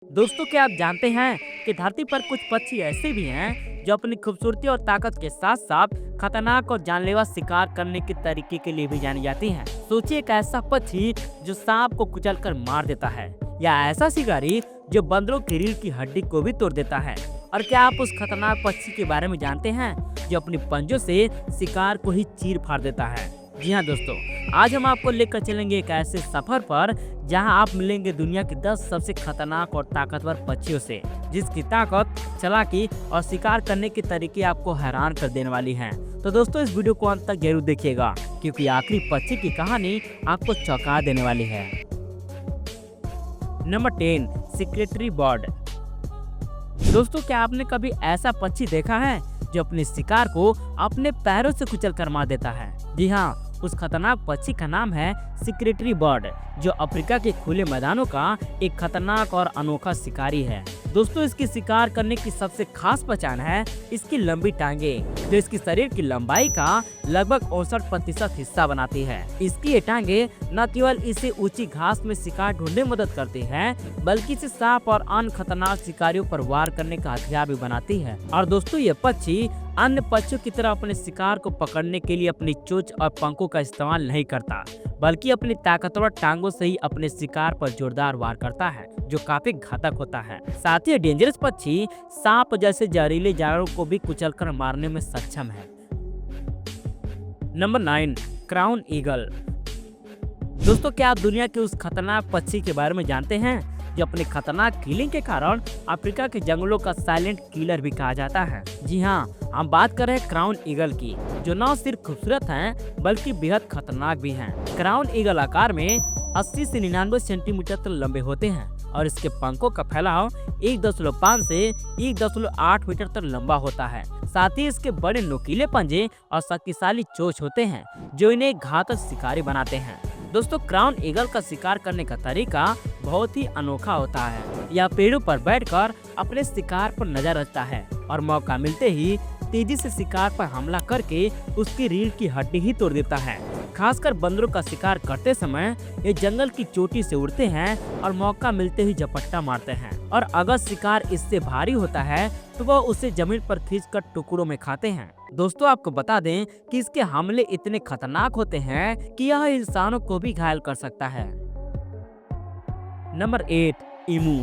दोस्तों, क्या आप जानते हैं कि धरती पर कुछ पक्षी ऐसे भी हैं जो अपनी खूबसूरती और ताकत के साथ साथ खतरनाक और जानलेवा शिकार करने के तरीके के लिए भी जानी जाती हैं। सोचिए, एक ऐसा पक्षी जो सांप को कुचलकर मार देता है, या ऐसा शिकारी जो बंदरों की रीढ़ की हड्डी को भी तोड़ देता है। और क्या आप उस खतरनाक पक्षी के बारे में जानते हैं जो अपनी पंजों से शिकार को ही चीर फाड़ देता है? जी हाँ दोस्तों, आज हम आपको लेकर चलेंगे एक ऐसे सफर पर जहां आप मिलेंगे दुनिया के 10 सबसे खतरनाक और ताकतवर पक्षियों से, जिसकी ताकत, चालाकी और शिकार करने के तरीके आपको हैरान कर देने वाली हैं। तो दोस्तों, इस वीडियो को अंत तक जरूर देखिएगा, क्योंकि आखिरी पक्षी की कहानी आपको चौंका देने वाली है। Number 10, secretary bird. दोस्तों, क्या आपने कभी ऐसा पक्षी देखा है जो अपने शिकार को अपने पैरों से कुचल कर मार देता है? जी हाँ, उस खतरनाक पक्षी का नाम है सेक्रेटरी बर्ड, जो अफ्रीका के खुले मैदानों का एक खतरनाक और अनोखा शिकारी है। दोस्तों, इसकी शिकार करने की सबसे खास पहचान है इसकी लंबी टांगे, जो इसकी शरीर की लंबाई का लगभग 69% हिस्सा बनाती है। इसकी ये टांगे न केवल इसे ऊंची घास में शिकार ढूंढने में मदद करती हैं, बल्कि इसे सांप और अन्य खतरनाक शिकारियों पर वार करने का हथियार भी बनाती है। और दोस्तों, ये पक्षी अन्य पक्षियों की तरह अपने शिकार को पकड़ने के लिए अपनी चोंच और पंखों का इस्तेमाल नहीं करता, बल्कि अपनी ताकतवर टांगों से ही अपने शिकार पर जोरदार वार करता है, जो काफी घातक होता है। साथ ही डेंजरस पक्षी सांप जैसे जहरीले जानवरों को भी कुचलकर मारने में सक्षम है। Number 9, crown eagle. दोस्तों, क्या आप दुनिया के उस खतरनाक पक्षी के बारे में जानते हैं जो अपने खतरनाक किलिंग के कारण अफ्रीका के जंगलों का साइलेंट किलर भी कहा जाता है? जी हाँ, हम बात कर रहे हैं क्राउन ईगल की, जो न सिर्फ खूबसूरत हैं बल्कि बेहद खतरनाक भी हैं। क्राउन ईगल आकार में 80 से 99 सेंटीमीटर तक लंबे होते हैं और इसके पंखों का फैलाव 1.5 से 1.8 मीटर तक लंबा होता है। साथ ही इसके बड़े नुकीले पंजे और शक्तिशाली चोंच होते हैं, जो इन्हें घातक शिकारी बनाते हैं। दोस्तों, क्राउन ईगल का शिकार करने का तरीका बहुत ही अनोखा होता है। यह पेड़ों पर बैठकर अपने शिकार पर नजर रखता है और मौका मिलते ही तेजी से शिकार पर हमला करके उसकी रीढ़ की हड्डी ही तोड़ देता है। खासकर बंदरों का शिकार करते समय ये जंगल की चोटी से उड़ते हैं और मौका मिलते ही झपट्टा मारते हैं। और अगर शिकार इससे भारी होता है तो वह उसे जमीन पर खींचकर टुकड़ों में खाते हैं। दोस्तों, आपको बता दें कि इसके हमले इतने खतरनाक होते हैं कि यह इंसानों को भी घायल कर सकता है। नंबर 8, ईमू।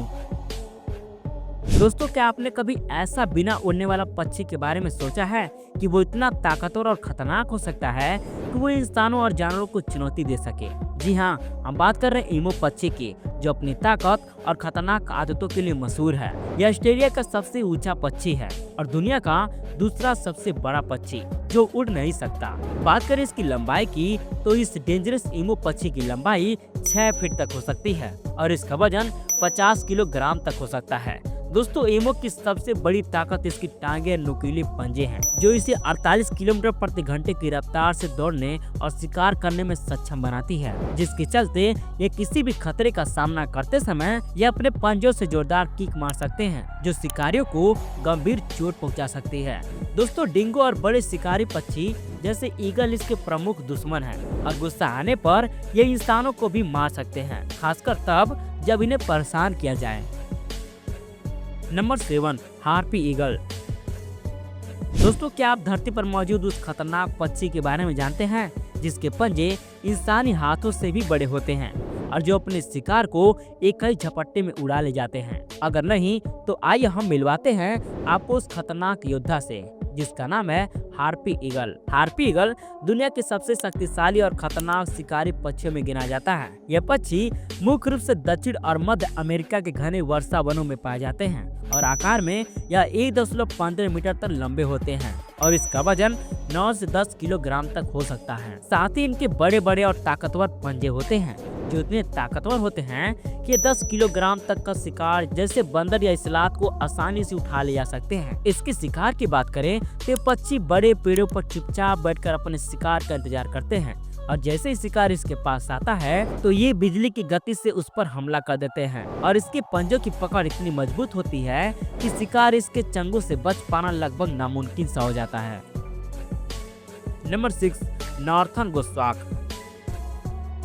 दोस्तों, क्या आपने कभी ऐसा बिना उड़ने वाला पक्षी के बारे में सोचा है कि वो इतना ताकतवर और खतरनाक हो सकता है कि वो इंसानों और जानवरों को चुनौती दे सके? जी हाँ, हम बात कर रहे हैं ईमू पक्षी की, जो अपनी ताकत और खतरनाक आदतों के लिए मशहूर है। यह ऑस्ट्रेलिया का सबसे ऊंचा पक्षी है और दुनिया का दूसरा सबसे बड़ा पक्षी जो उड़ नहीं सकता। बात करें इसकी लंबाई की, तो इस डेंजरस ईमू पक्षी की लंबाई 6 फीट तक हो सकती है और इसका वजन 50 किलोग्राम तक हो सकता है। दोस्तों, ईमू की सबसे बड़ी ताकत इसकी टांगे और नुकीले पंजे हैं, जो इसे 48 किलोमीटर प्रति घंटे की रफ्तार से दौड़ने और शिकार करने में सक्षम बनाती है, जिसके चलते ये किसी भी खतरे का सामना करते समय ये अपने पंजों से जोरदार किक मार सकते हैं, जो शिकारियों को गंभीर चोट पहुंचा सकती है। दोस्तों, डिंगो और बड़े शिकारी पक्षी जैसे ईगल इसके प्रमुख दुश्मन हैं और गुस्सा आने पर ये इंसानों को भी मार सकते हैं, खासकर तब जब इन्हें परेशान किया जाए। Number 7, harpy eagle. दोस्तों, क्या आप धरती पर मौजूद उस खतरनाक पक्षी के बारे में जानते हैं जिसके पंजे इंसानी हाथों से भी बड़े होते हैं और जो अपने शिकार को एक ही झपट्टे में उड़ा ले जाते हैं? अगर नहीं तो आइए हम मिलवाते हैं आपको उस खतरनाक योद्धा से, जिसका नाम है हार्पी ईगल। हार्पी ईगल दुनिया के सबसे शक्तिशाली और खतरनाक शिकारी पक्षियों में गिना जाता है। यह पक्षी मुख्य रूप से दक्षिण और मध्य अमेरिका के घने वर्षा वनों में पाए जाते हैं और आकार में यह 1.15 मीटर तक लंबे होते हैं और इसका वजन 9 से 10 किलोग्राम तक हो सकता है। साथ ही इनके बड़े बड़े और ताकतवर पंजे होते हैं, जो इतने ताकतवर होते हैं कि 10 किलोग्राम तक का शिकार जैसे बंदर या इस्लात को आसानी से उठा ले जा सकते हैं। इसके शिकार की बात करें तो पक्षी बड़े पेड़ों पर चुपचाप बैठकर अपने शिकार का इंतजार करते हैं और जैसे ही शिकार इसके पास आता है तो ये बिजली की गति से उस पर हमला कर देते हैं और इसके पंजों की पकड़ इतनी मजबूत होती है कि शिकार इसके चंगों से बच पाना लगभग नामुमकिन सा हो जाता है। Number 6, northern goshawk.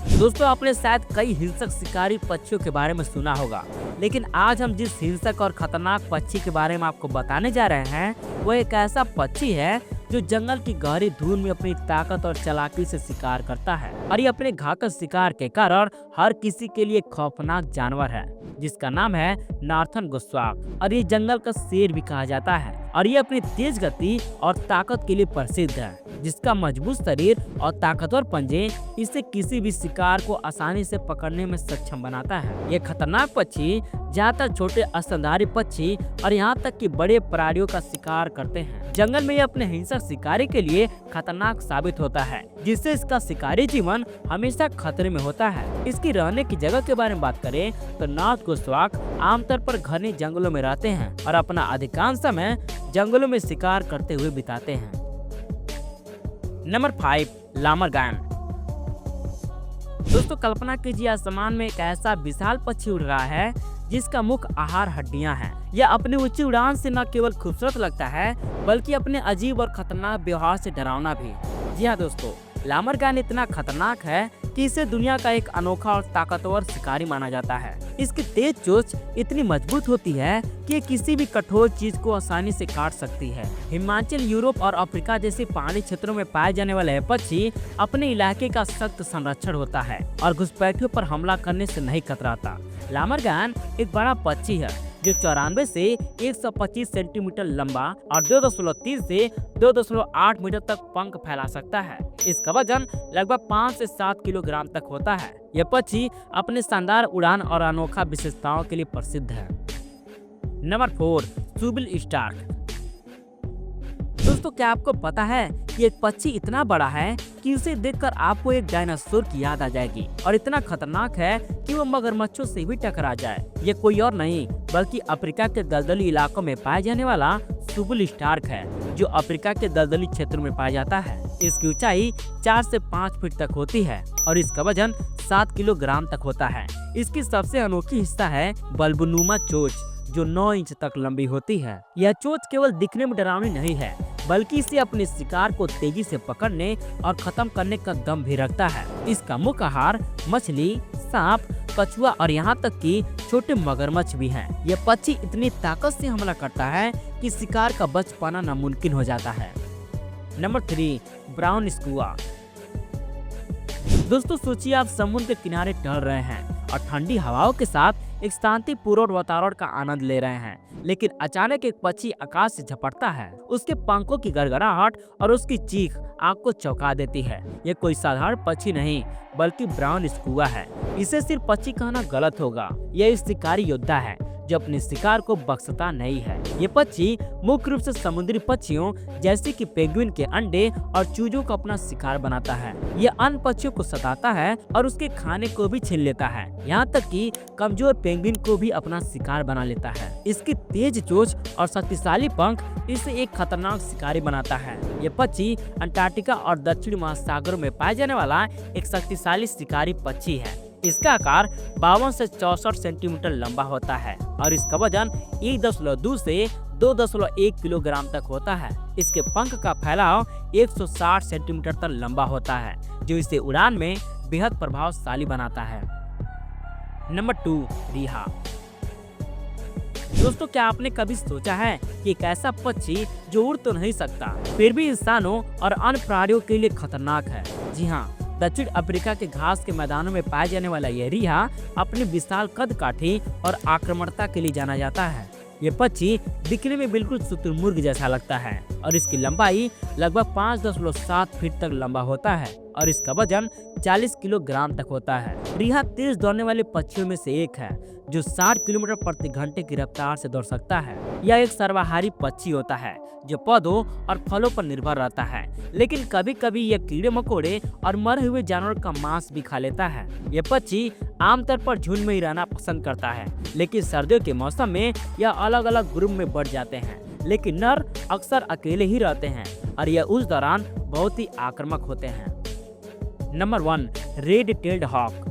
दोस्तों, आपने शायद कई हिंसक शिकारी पक्षियों के बारे में सुना होगा, लेकिन आज हम जिस हिंसक और खतरनाक पक्षी के बारे में आपको बताने जा रहे हैं वो एक ऐसा पक्षी है जो जंगल की गहरी धूल में अपनी ताकत और चालाकी से शिकार करता है और ये अपने घातक शिकार के कारण हर किसी के लिए खौफनाक जानवर है, जिसका नाम है नॉर्थर्न गोस्वार्क और ये जंगल का शेर भी कहा जाता है और ये अपनी तेज गति और ताकत के लिए प्रसिद्ध है, जिसका मजबूत शरीर और ताकतवर पंजे इसे किसी भी शिकार को आसानी से पकड़ने में सक्षम बनाता है। ये खतरनाक पक्षी ज्यादातर छोटे स्तनधारी पक्षी और यहाँ तक कि बड़े प्राणियों का शिकार करते हैं। जंगल में ये अपने हिंसक शिकारी के लिए खतरनाक साबित होता है, जिससे इसका शिकारी जीवन हमेशा खतरे में होता है। इसकी रहने की जगह के बारे में बात करें तो नॉर्थ गोस्वार्क आमतौर पर घने जंगलों में रहते हैं और अपना अधिकांश समय जंगलों में शिकार करते हुए बिताते हैं। नंबर 5, लामरगैन। दोस्तों, कल्पना कीजिए आसमान में एक ऐसा विशाल पक्षी उड़ रहा है जिसका मुख्य आहार हड्डियां हैं। यह अपनी ऊंची उड़ान से न केवल खूबसूरत लगता है बल्कि अपने अजीब और खतरनाक व्यवहार से डरावना भी। जी हाँ दोस्तों, लामरगैन इतना खतरनाक है कि इसे दुनिया का एक अनोखा और ताकतवर शिकारी माना जाता है। इसकी तेज चोंच इतनी मजबूत होती है कि किसी भी कठोर चीज को आसानी से काट सकती है। हिमाचल, यूरोप और अफ्रीका जैसे पहाड़ी क्षेत्रों में पाए जाने वाले यह पक्षी अपने इलाके का सख्त संरक्षण होता है और घुसपैठियों पर हमला करने से नहीं कतराता। लामरगैन एक बड़ा पक्षी है जो 94 से 125 सेंटीमीटर लंबा और 2.3 से 2.8 मीटर तक पंख फैला सकता है। इसका वजन लगभग 5 से 7 किलोग्राम तक होता है। यह पक्षी अपने शानदार उड़ान और अनोखा विशेषताओं के लिए प्रसिद्ध है। Number 4, shoebill stork. दोस्तों, क्या आपको पता है कि एक पक्षी इतना बड़ा है कि उसे देखकर आपको एक डायनासोर की याद आ जाएगी और इतना खतरनाक है कि वो मगरमच्छों से भी टकरा जाए। ये कोई और नहीं बल्कि अफ्रीका के दलदली इलाकों में पाया जाने वाला शूबिल स्टार्क है, जो अफ्रीका के दलदली क्षेत्रों में पाया जाता है। इसकी ऊंचाई 4 से 5 फीट तक होती है और इसका वजन 7 किलोग्राम तक होता है। इसकी सबसे अनोखी हिस्सा है बल्बनुमा चोंच, जो 9 इंच तक लंबी होती है। यह चोंच केवल दिखने में डरावनी नहीं है बल्कि इसे अपने शिकार को तेजी से पकड़ने और खत्म करने का दम भी रखता है। इसका मुख्य आहार मछली, सांप, कछुआ और यहाँ तक कि छोटे मगरमच्छ भी हैं। यह पक्षी इतनी ताकत से हमला करता है कि शिकार का बच पाना नामुमकिन हो जाता है। Number 3, brown skua. दोस्तों, सोचिए आप समुद्र के किनारे टहल रहे हैं और ठंडी हवाओं के साथ एक शांतिपूर्ण वातावरण का आनंद ले रहे हैं, लेकिन अचानक एक पक्षी आकाश से झपटता है। उसके पंखों की गड़गड़ाहट और उसकी चीख आग को चौंका देती है। यह कोई साधारण पक्षी नहीं बल्कि ब्राउन स्कुआ है। इसे सिर्फ पक्षी कहना गलत होगा। यह एक शिकारी योद्धा है जो अपने शिकार को बख्शता नहीं है। ये पक्षी मुख्य रूप से समुद्री पक्षियों जैसे कि पेंगुइन के अंडे और चूजों को अपना शिकार बनाता है। ये अन्य पक्षियों को सताता है और उसके खाने को भी छीन लेता है, यहाँ तक कि कमजोर पेंगुइन को भी अपना शिकार बना लेता है। इसकी तेज चोंच और शक्तिशाली पंख इसे एक खतरनाक शिकारी बनाता है। ये पक्षी अंटार्कटिका और दक्षिणी महासागरों में पाए जाने वाला एक शक्तिशाली शिकारी पक्षी है। इसका आकार 52 से 64 सेंटीमीटर लंबा होता है और इसका वजन 1.2 से 2.1 किलोग्राम तक होता है। इसके पंख का फैलाव 160 सेंटीमीटर तक लंबा होता है, जो इसे उड़ान में बेहद प्रभावशाली बनाता है। नंबर 2, रिहा। दोस्तों, क्या आपने कभी सोचा है कि एक ऐसा पक्षी जो उड़ तो नहीं सकता फिर भी इंसानों और अन्य प्राणियों के लिए खतरनाक है? जी हाँ, दक्षिण अफ्रीका के घास के मैदानों में पाया जाने वाला यह रिहा अपने विशाल कद काठी और आक्रामकता के लिए जाना जाता है। ये पक्षी दिखने में बिल्कुल शुतुरमुर्ग जैसा लगता है और इसकी लंबाई लगभग 5.7 फीट तक लंबा होता है और इसका वजन 40 किलोग्राम तक होता है। रिहा तेज दौड़ने वाले पक्षियों में से एक है जो 60 किलोमीटर प्रति घंटे की रफ्तार से दौड़ सकता है। यह एक सर्वाहारी पक्षी होता है जो पौधों और फलों पर निर्भर रहता है, लेकिन कभी कभी यह कीड़े मकोड़े और मरे हुए जानवरों का मांस भी खा लेता है। यह पक्षी आमतौर पर झुंड में ही रहना पसंद करता है, लेकिन सर्दियों के मौसम में यह अलग अलग ग्रुप में बढ़ जाते हैं, लेकिन नर अक्सर अकेले ही रहते हैं और यह उस दौरान बहुत ही आक्रामक होते हैं। Number 1, red tailed hawk.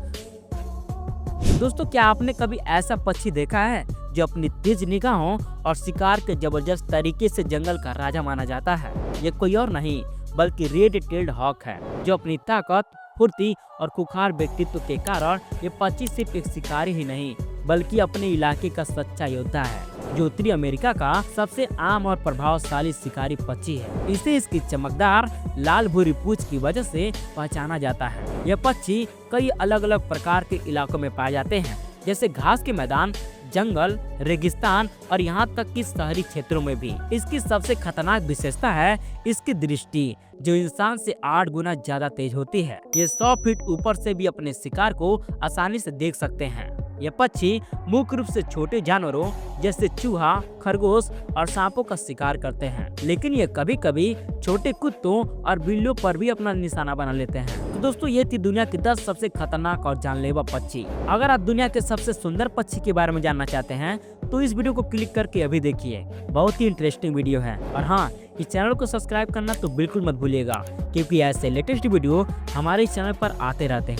दोस्तों, क्या आपने कभी ऐसा पक्षी देखा है जो अपनी तेज निगाहों और शिकार के जबरदस्त तरीके से जंगल का राजा माना जाता है? ये कोई और नहीं बल्कि रेड टेल्ड हॉक है, जो अपनी ताकत, फुर्ती और खुखार व्यक्तित्व के कारण ये पक्षी सिर्फ एक शिकारी ही नहीं बल्कि अपने इलाके का सच्चा योद्धा है, जो उत्तरी अमेरिका का सबसे आम और प्रभावशाली शिकारी पक्षी है। इसे इसकी चमकदार लाल भूरी पूंछ की वजह से पहचाना जाता है। यह पक्षी कई अलग अलग प्रकार के इलाकों में पाए जाते हैं, जैसे घास के मैदान, जंगल, रेगिस्तान और यहाँ तक कि शहरी क्षेत्रों में भी। इसकी सबसे खतरनाक विशेषता है इसकी दृष्टि, जो इंसान से 8 गुना ज्यादा तेज होती है। ये 100 फीट ऊपर से भी अपने शिकार को आसानी से देख सकते हैं। ये पक्षी मुख्य रूप से छोटे जानवरों जैसे चूहा, खरगोश और सांपों का शिकार करते हैं, लेकिन ये कभी कभी छोटे कुत्तों और बिल्लियों पर भी अपना निशाना बना लेते हैं। तो दोस्तों, ये थी दुनिया के 10 सबसे खतरनाक और जानलेवा पक्षी। अगर आप दुनिया के सबसे सुंदर पक्षी के बारे में जानना चाहते हैं तो इस वीडियो को क्लिक करके अभी देखिए, बहुत ही इंटरेस्टिंग वीडियो है। और हाँ, इस चैनल को सब्सक्राइब करना तो बिल्कुल मत भूलिएगा, क्योंकि ऐसे लेटेस्ट वीडियो हमारे इस चैनल पर आते रहते हैं।